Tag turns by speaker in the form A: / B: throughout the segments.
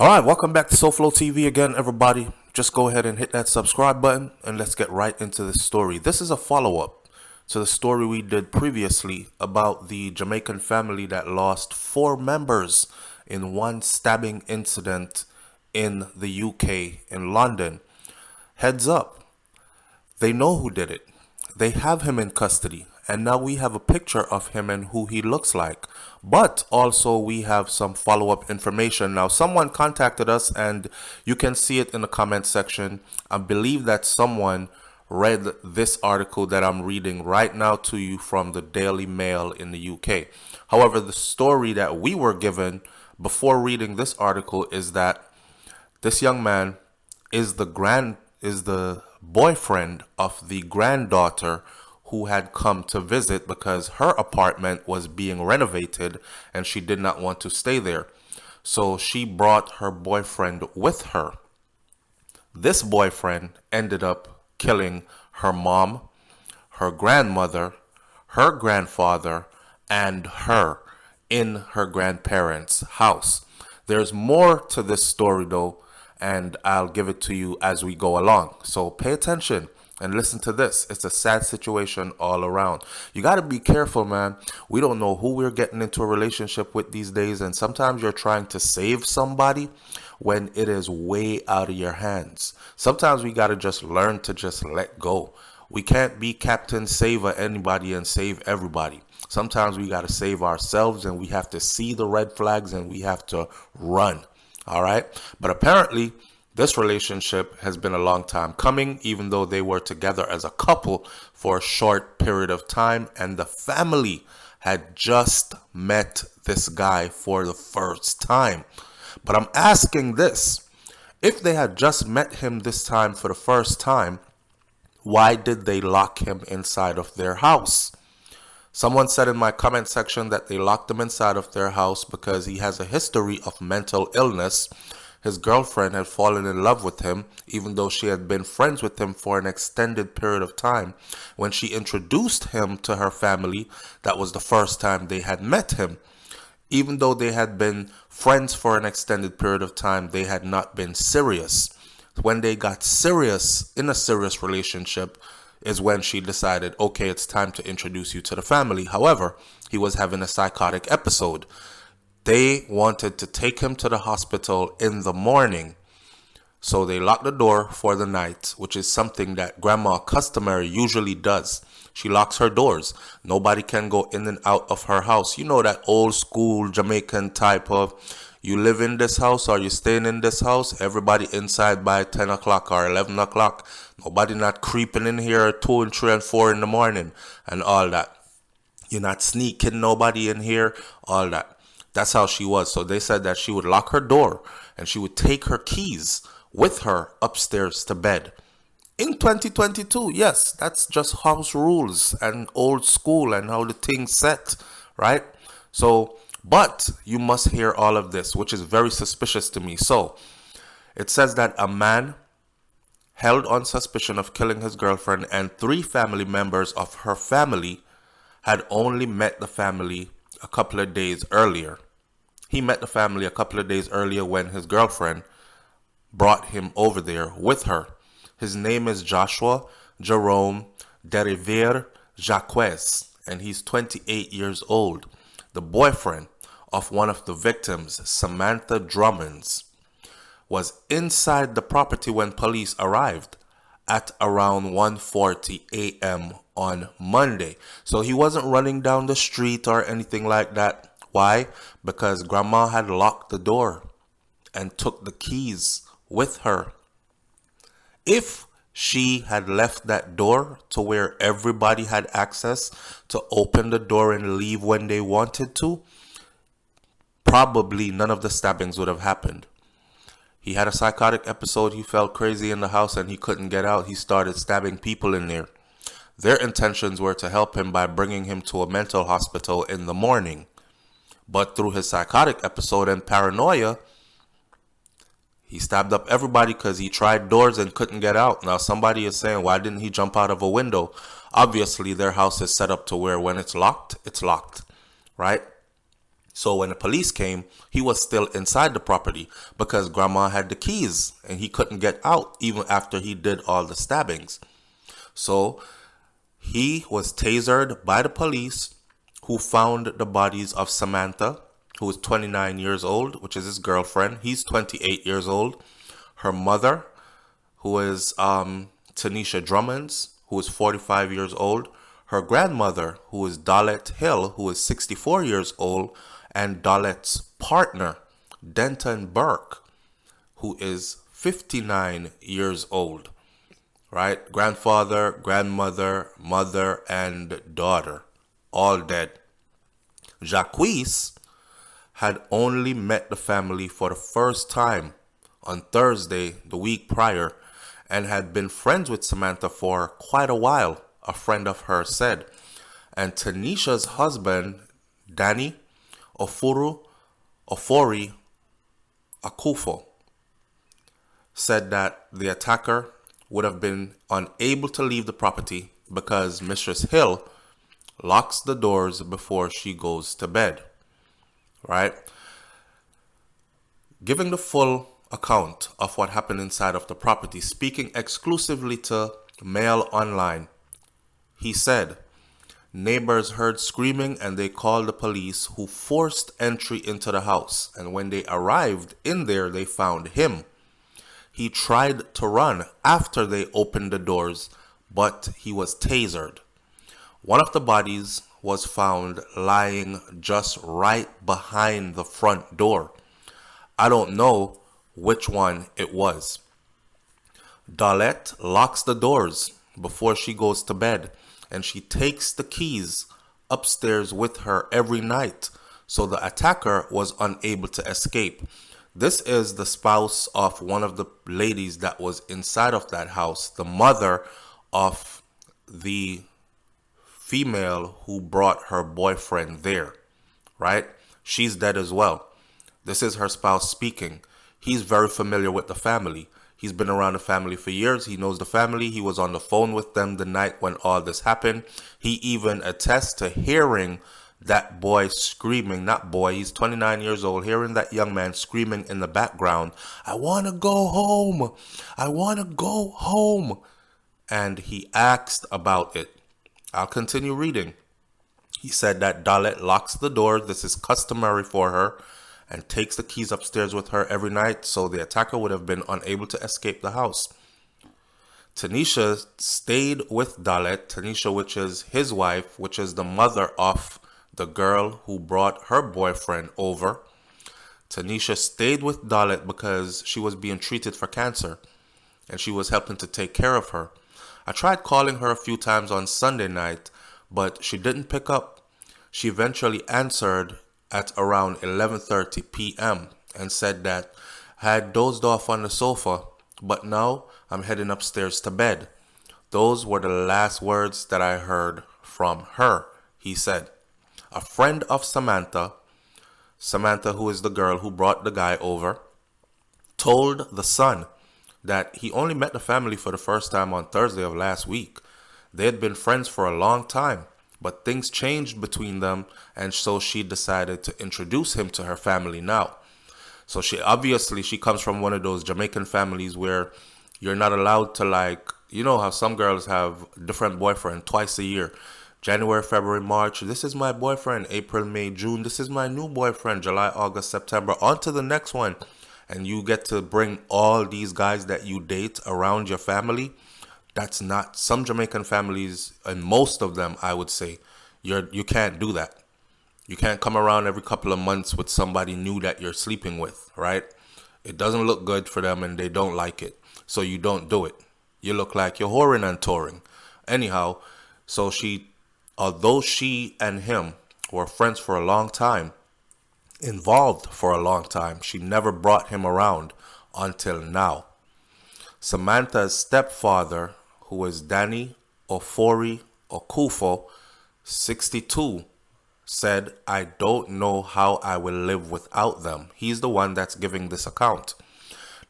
A: Alright, welcome back to SouFLoTV again, everybody. Just go ahead and hit that subscribe button and let's get right into this story. This is a follow-up to the story we did previously about the Jamaican family that lost 4 members in one stabbing incident in the UK, in London. Heads up, they know who did it. They have him in custody. And now we have a picture of him and who he looks like. But also we have some follow-up information. Now someone contacted us and you can see it in the comment section. I believe that someone read this article that I'm reading right now to you from the Daily Mail in the UK. However, the story that we were given before reading this article is that this young man is the boyfriend of the granddaughter who had come to visit because her apartment was being renovated and she did not want to stay there. So she brought her boyfriend with her. This boyfriend ended up killing her mom, her grandmother, her grandfather, and her in her grandparents' house. There's more to this story though, and I'll give it to you as we go along. So pay attention and listen to this. It's a sad situation all around. You got to be careful, man. We don't know who we're getting into a relationship with these days. And sometimes you're trying to save somebody when it is way out of your hands. Sometimes we got to just learn to just let go. We can't be Captain Saver anybody and save everybody. Sometimes we got to save ourselves and we have to see the red flags and we have to run. All right. But apparently, this relationship has been a long time coming, even though they were together as a couple for a short period of time. And the family had just met this guy for the first time. But I'm asking this. If they had just met him this time for the first time, why did they lock him inside of their house? Someone said in my comment section that they locked him inside of their house because he has a history of mental illness. His girlfriend had fallen in love with him, even though she had been friends with him for an extended period of time. When she introduced him to her family, that was the first time they had met him. Even though they had been friends for an extended period of time, they had not been serious. When they got serious, in a serious relationship, is when she decided, okay, it's time to introduce you to the family. However, he was having a psychotic episode. They wanted to take him to the hospital in the morning. So they locked the door for the night, which is something that grandma customary usually does. She locks her doors. Nobody can go in and out of her house. You know, that old school Jamaican type of, you live in this house or you staying in this house, everybody inside by 10 o'clock or 11 o'clock. Nobody not creeping in here at 2 and 3 and 4 in the morning and all that. You're not sneaking nobody in here, all that. That's how she was. So they said that she would lock her door and she would take her keys with her upstairs to bed. In 2022, yes, that's just house rules and old school and how the thing's set, right? So, but you must hear all of this, which is very suspicious to me. So, it says that a man held on suspicion of killing his girlfriend and 3 family members of her family had only met the family a couple of days earlier. He met the family a couple of days earlier when his girlfriend brought him over there with her. His name is Joshua Jerome Deriviere Jacques, and he's 28 years old. The boyfriend of one of the victims, Samantha Drummonds, was inside the property when police arrived at around 1:40 a.m. on Monday. So he wasn't running down the street or anything like that. Why? Because grandma had locked the door and took the keys with her. If she had left that door to where everybody had access to open the door and leave when they wanted to, probably none of the stabbings would have happened. He had a psychotic episode. He felt crazy in the house and he couldn't get out. He started stabbing people in there. Their intentions were to help him by bringing him to a mental hospital in the morning. But through his psychotic episode and paranoia, he stabbed up everybody because he tried doors and couldn't get out. Now somebody is saying, why didn't he jump out of a window? Obviously, their house is set up to where when it's locked, right? So when the police came, he was still inside the property because grandma had the keys and he couldn't get out even after he did all the stabbings. So he was tasered by the police, who found the bodies of Samantha, who is 29 years old, which is his girlfriend. He's 28 years old. Her mother, who is Tanisha Drummonds, who is 45 years old. Her grandmother, who is Dalet Hill, who is 64 years old. And Dalet's partner, Denton Burke, who is 59 years old. Right? Grandfather, grandmother, mother, and daughter, all dead. Jacquees had only met the family for the first time on Thursday, the week prior, and had been friends with Samantha for quite a while, a friend of hers said. And Tanisha's husband, Danny Ofori Akufo, said that the attacker would have been unable to leave the property because Mistress Hill locks the doors before she goes to bed. Right? Giving the full account of what happened inside of the property, speaking exclusively to Mail Online, he said, neighbors heard screaming and they called the police, who forced entry into the house. And when they arrived in there, they found him. He tried to run after they opened the doors, but he was tasered. One of the bodies was found lying just right behind the front door. I don't know which one it was. Dalet locks the doors before she goes to bed, and she takes the keys upstairs with her every night, so the attacker was unable to escape. This is the spouse of one of the ladies that was inside of that house, the mother of the female who brought her boyfriend there, right? She's dead as well. This is her spouse speaking. He's very familiar with the family. He's been around the family for years. He knows the family. He was on the phone with them the night when all this happened. He even attests to hearing that boy screaming, not boy, he's 29 years old, hearing that young man screaming in the background, I want to go home. I want to go home. And he asked about it. I'll continue reading. He said that Dalet locks the door. This is customary for her, and takes the keys upstairs with her every night, so the attacker would have been unable to escape the house. Tanisha stayed with Dalet, Tanisha, which is his wife, which is the mother of the girl who brought her boyfriend over. Tanisha stayed with Dalet because she was being treated for cancer, and she was helping to take care of her. I tried calling her a few times on Sunday night, but she didn't pick up. She eventually answered at around 11:30 p.m. and said that I had dozed off on the sofa, but now I'm heading upstairs to bed. Those were the last words that I heard from her, he said. A friend of Samantha, who is the girl who brought the guy over, told The Sun that he only met the family for the first time on Thursday of last week. They had been friends for a long time, but things changed between them, and so she decided to introduce him to her family now. So she comes from one of those Jamaican families where you're not allowed to, like, you know how some girls have different boyfriend twice a year. January, February, March, this is my boyfriend. April, May, June, this is my new boyfriend. July, August, September, on to the next one. And you get to bring all these guys that you date around your family. That's not, some Jamaican families, and most of them, I would say, you can't do that. You can't come around every couple of months with somebody new that you're sleeping with, right? It doesn't look good for them and they don't like it. So you don't do it. You look like you're whoring and touring. Anyhow, so although she and him were friends for a long time, involved for a long time, she never brought him around until now. Samantha's stepfather, who is Danny Ofori Akufo, 62, said, I don't know how I will live without them. He's the one that's giving this account.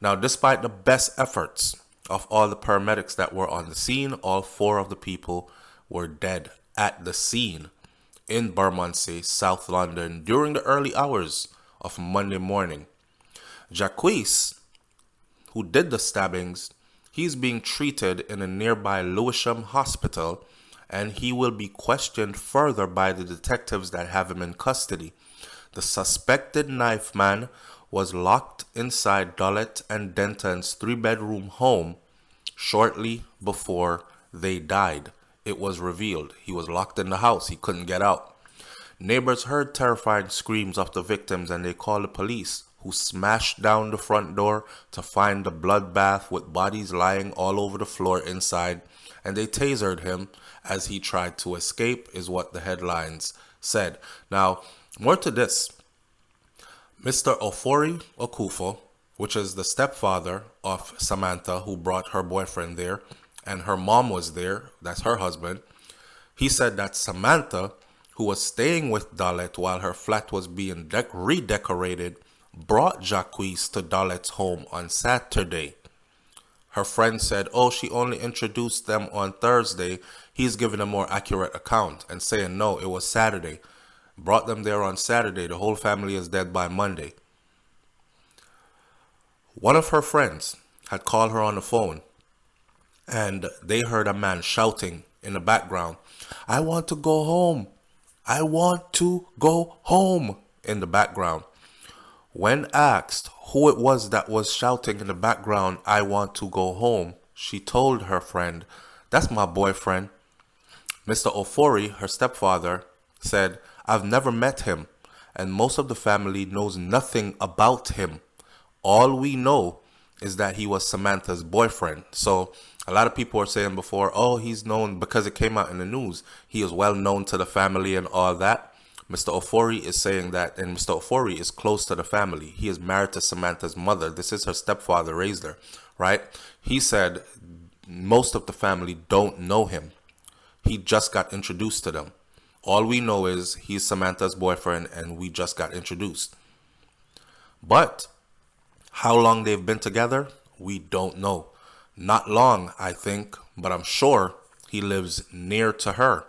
A: Now, despite the best efforts of all the paramedics that were on the scene, all 4 of the people were dead at the scene. in Bermondsey, South London, during the early hours of Monday morning. Jacques, who did the stabbings, he's being treated in a nearby Lewisham hospital, and he will be questioned further by the detectives that have him in custody. The suspected knife man was locked inside Dollett and Denton's 3-bedroom home shortly before they died. It was revealed he was locked in the house. He couldn't get out. Neighbors heard terrifying screams of the victims and they called the police, who smashed down the front door to find the bloodbath with bodies lying all over the floor inside, and they tasered him as he tried to escape, is what the headlines said. Now, more to this. Mr. Ofori Okufo, which is the stepfather of Samantha, who brought her boyfriend there, and her mom was there, that's her husband, he said that Samantha, who was staying with Dollett while her flat was being redecorated, brought Jacques to Dollett's home on Saturday. Her friend said, oh, she only introduced them on Thursday. He's giving a more accurate account and saying, no, it was Saturday. Brought them there on Saturday. The whole family is dead by Monday. One of her friends had called her on the phone, and they heard a man shouting in the background, I want to go home. I want to go home, in the background. When asked who it was that was shouting in the background, I want to go home, she told her friend, that's my boyfriend. Mr. Ofori, her stepfather, said, I've never met him, and most of the family knows nothing about him. All we know is that he was Samantha's boyfriend. So a lot of people are saying before, oh, he's known because it came out in the news. He is well known to the family and all that. Mr. Ofori is saying that, and Mr. Ofori is close to the family. He is married to Samantha's mother. This is her stepfather raised her, right? He said most of the family don't know him. He just got introduced to them. All we know is he's Samantha's boyfriend and we just got introduced. But how long they've been together, we don't know. Not long, I think, but I'm sure he lives near to her.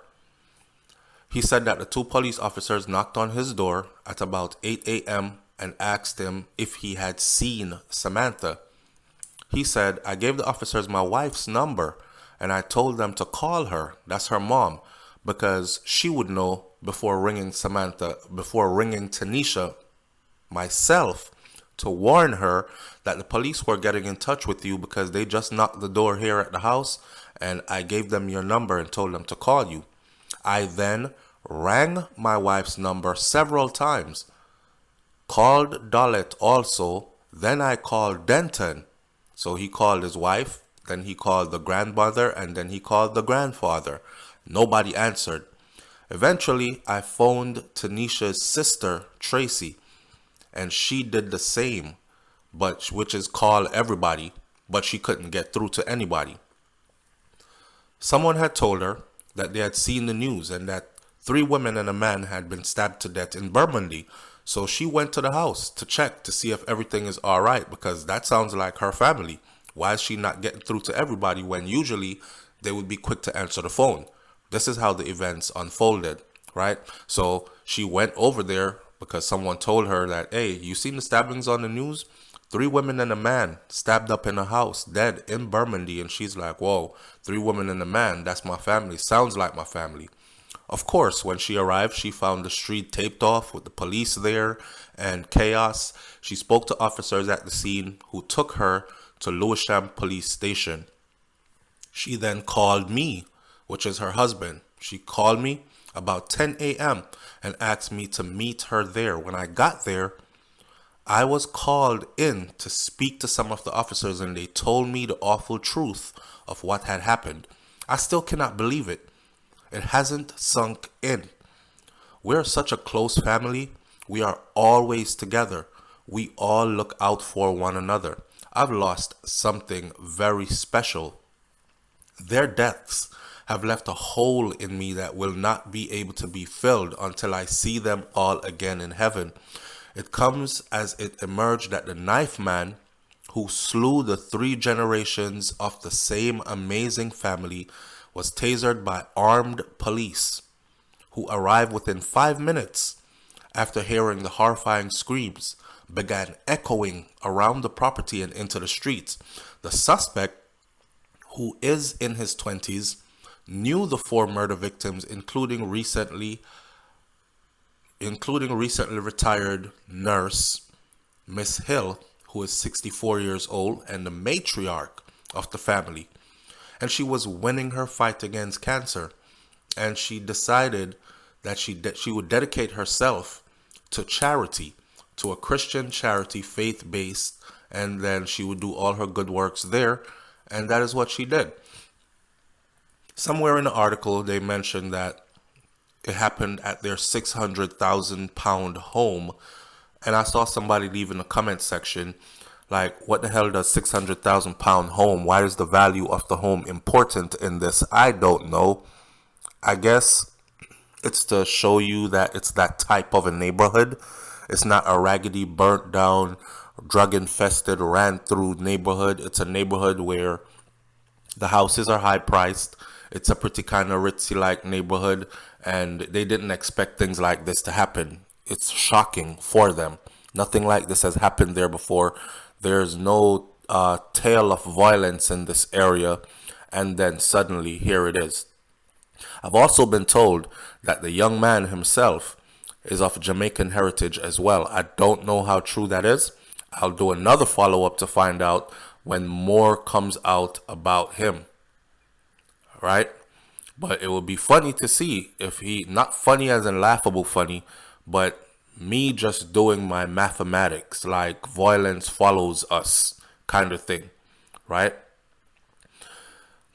A: He said that the 2 police officers knocked on his door at about 8 a.m. and asked him if he had seen Samantha. He said, I gave the officers my wife's number and I told them to call her, that's her mom, because she would know before ringing Tanisha, myself, to warn her that the police were getting in touch with you because they just knocked the door here at the house and I gave them your number and told them to call you. I then rang my wife's number several times, called Dollett also, then I called Denton. So he called his wife, then he called the grandmother, and then he called the grandfather. Nobody answered. Eventually, I phoned Tanisha's sister, Tracy, and she did the same, which is call everybody, but she couldn't get through to anybody. Someone had told her that they had seen the news and that 3 women and a man had been stabbed to death in Bermondsey. So she went to the house to check to see if everything is all right, because that sounds like her family. Why is she not getting through to everybody when usually they would be quick to answer the phone? This is how the events unfolded, right? So she went over there because someone told her that, hey, you seen the stabbings on the news? 3 women and a man stabbed up in a house, dead in Bermondsey. And she's like, whoa, 3 women and a man, that's my family. Sounds like my family. Of course, when she arrived, she found the street taped off with the police there and chaos. She spoke to officers at the scene who took her to Lewisham Police Station. She then called me, which is her husband. She called me about 10 a.m. and asked me to meet her there. When I got there, I was called in to speak to some of the officers and they told me the awful truth of what had happened. I still cannot believe it. It hasn't sunk in. We're such a close family. We are always together. We all look out for one another. I've lost something very special. Their deaths have left a hole in me that will not be able to be filled until I see them all again in heaven. It comes as it emerged that the knife man who slew the 3 generations of the same amazing family was tasered by armed police. who arrived within 5 minutes after hearing the horrifying screams, began echoing around the property and into the streets. The suspect, who is in his 20s, knew the four murder victims, including recently retired nurse Miss Hill, who is 64 years old and the matriarch of the family. And she was winning her fight against cancer. And she decided that she would dedicate herself to charity, to a Christian charity, faith-based, and then she would do all her good works there. And that is what she did. Somewhere in the article, they mentioned that it happened at their 600,000 pound home. And I saw somebody leave in the comment section, like, what the hell does 600,000 pound home? Why is the value of the home important in this? I don't know. I guess it's to show you that it's that type of a neighborhood. It's not a raggedy, burnt down, drug infested, ran through neighborhood. It's a neighborhood where the houses are high priced. It's a pretty kind of ritzy like neighborhood, and they didn't expect things like this to happen. It's shocking for them. Nothing like this has happened there before. There's no tale of violence in this area, and then suddenly here it is. I've also been told that the young man himself is of Jamaican heritage as well. I don't know how true that is. I'll do another follow-up to find out when more comes out about him. Right? But it would be funny to see if he, not funny as in laughable funny, but me just doing my mathematics, like violence follows us kind of thing, right?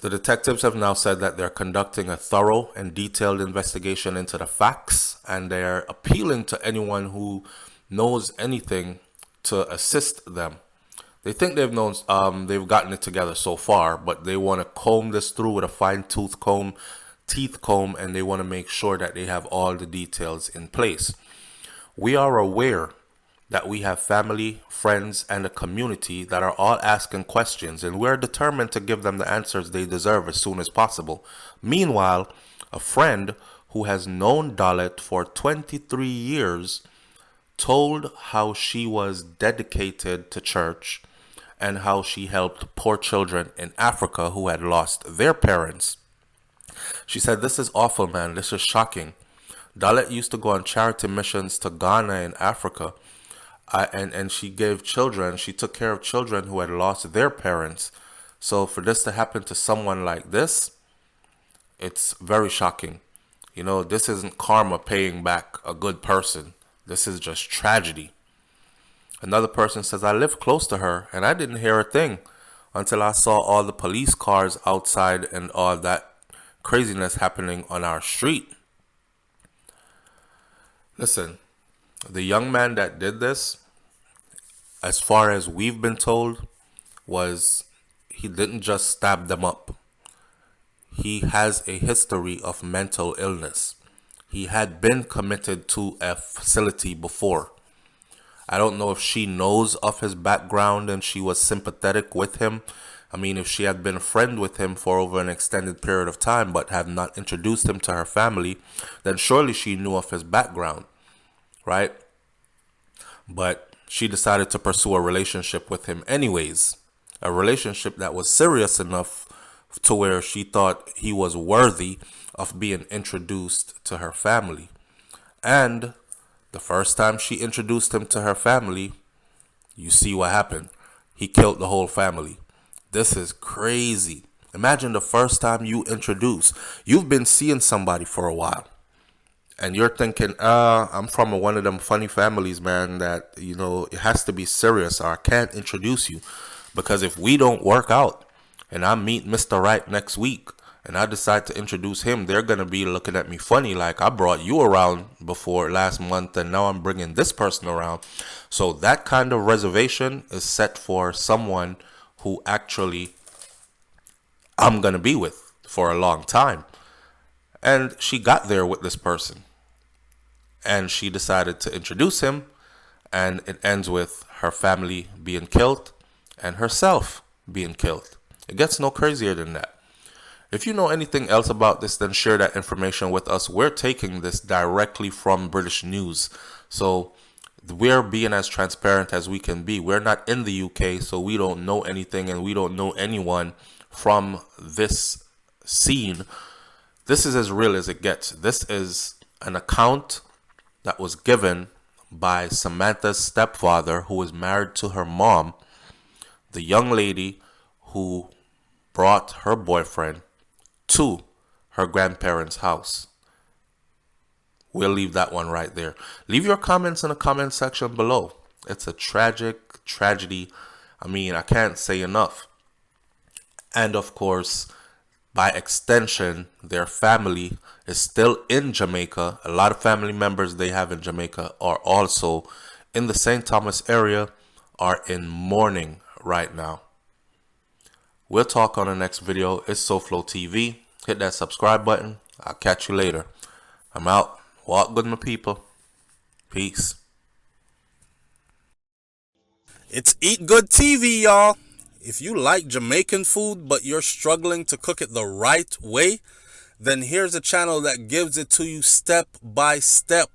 A: The detectives have now said that they're conducting a thorough and detailed investigation into the facts, and they're appealing to anyone who knows anything to assist them. They think they've gotten it together so far, but they want to comb this through with a fine-tooth comb, teeth comb, and they want to make sure that they have all the details in place. We are aware that we have family, friends, and a community that are all asking questions, and we're determined to give them the answers they deserve as soon as possible. Meanwhile, a friend who has known Dalit for 23 years told how she was dedicated to church and how she helped poor children in Africa who had lost their parents. She said, "This is awful, man. This is shocking. Dalit used to go on charity missions to Ghana and Africa, and she took care of children who had lost their parents. So for this to happen to someone like this, it's very shocking. You know, this isn't karma paying back a good person. This is just tragedy." Another person says, "I live close to her and I didn't hear a thing until I saw all the police cars outside and all that craziness happening on our street." Listen, the young man that did this, as far as we've been told, he didn't just stab them up. He has a history of mental illness. He had been committed to a facility before. I don't know if she knows of his background and she was sympathetic with him. I mean, if she had been a friend with him for over an extended period of time but have not introduced him to her family, then surely she knew of his background, right? But she decided to pursue a relationship with him anyways. A relationship that was serious enough to where she thought he was worthy of being introduced to her family. And the first time she introduced him to her family, you see what happened. He killed the whole family. This is crazy. Imagine the first time you've been seeing somebody for a while, and you're thinking, I'm from one of them funny families, man, that, you know, it has to be serious or I can't introduce you. Because if we don't work out and I meet Mr. Right next week and I decide to introduce him, they're going to be looking at me funny, like I brought you around before last month and now I'm bringing this person around. So that kind of reservation is set for someone who actually I'm going to be with for a long time. And she got there with this person. And she decided to introduce him. And it ends with her family being killed and herself being killed. It gets no crazier than that. If you know anything else about this, then share that information with us. We're taking this directly from British news. So we're being as transparent as we can be. We're not in the UK, so we don't know anything and we don't know anyone from this scene. This is as real as it gets. This is an account that was given by Samantha's stepfather, who was married to her mom, the young lady who brought her boyfriend to her grandparents' house. We'll leave that one right there. Leave your comments in the comment section below. It's a tragic tragedy. I mean, I can't say enough. And of course, by extension, their family is still in Jamaica. A lot of family members they have in Jamaica are also in the St. Thomas area, are in mourning right now. We'll talk on the next video. It's SouFLoTV. Hit that subscribe button. I'll catch you later. I'm out. Walk good, my people. Peace.
B: It's Eat Good TV, y'all. If you like Jamaican food, but you're struggling to cook it the right way, then here's a channel that gives it to you step by step.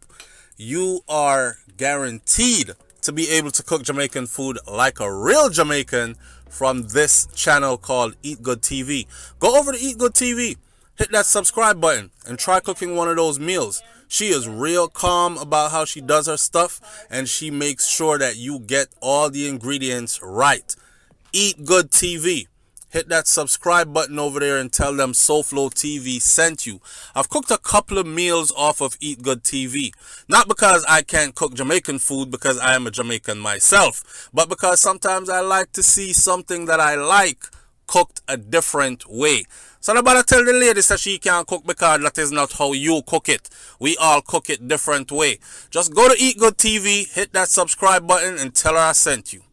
B: You are guaranteed to be able to cook Jamaican food like a real Jamaican from this channel called Eat Good TV. Go over to Eat Good TV. Hit that subscribe button and try cooking one of those meals. She is real calm about how she does her stuff, and she makes sure that you get all the ingredients right. Eat Good TV. Hit that subscribe button over there and tell them SouFLoTV sent you. I've cooked a couple of meals off of Eat Good TV. Not because I can't cook Jamaican food, because I am a Jamaican myself, but because sometimes I like to see something that I like cooked a different way. So nobody tell the ladies that she can't cook, because that is not how you cook it. We all cook it different way. Just go to Eat Good TV, hit that subscribe button and tell her I sent you.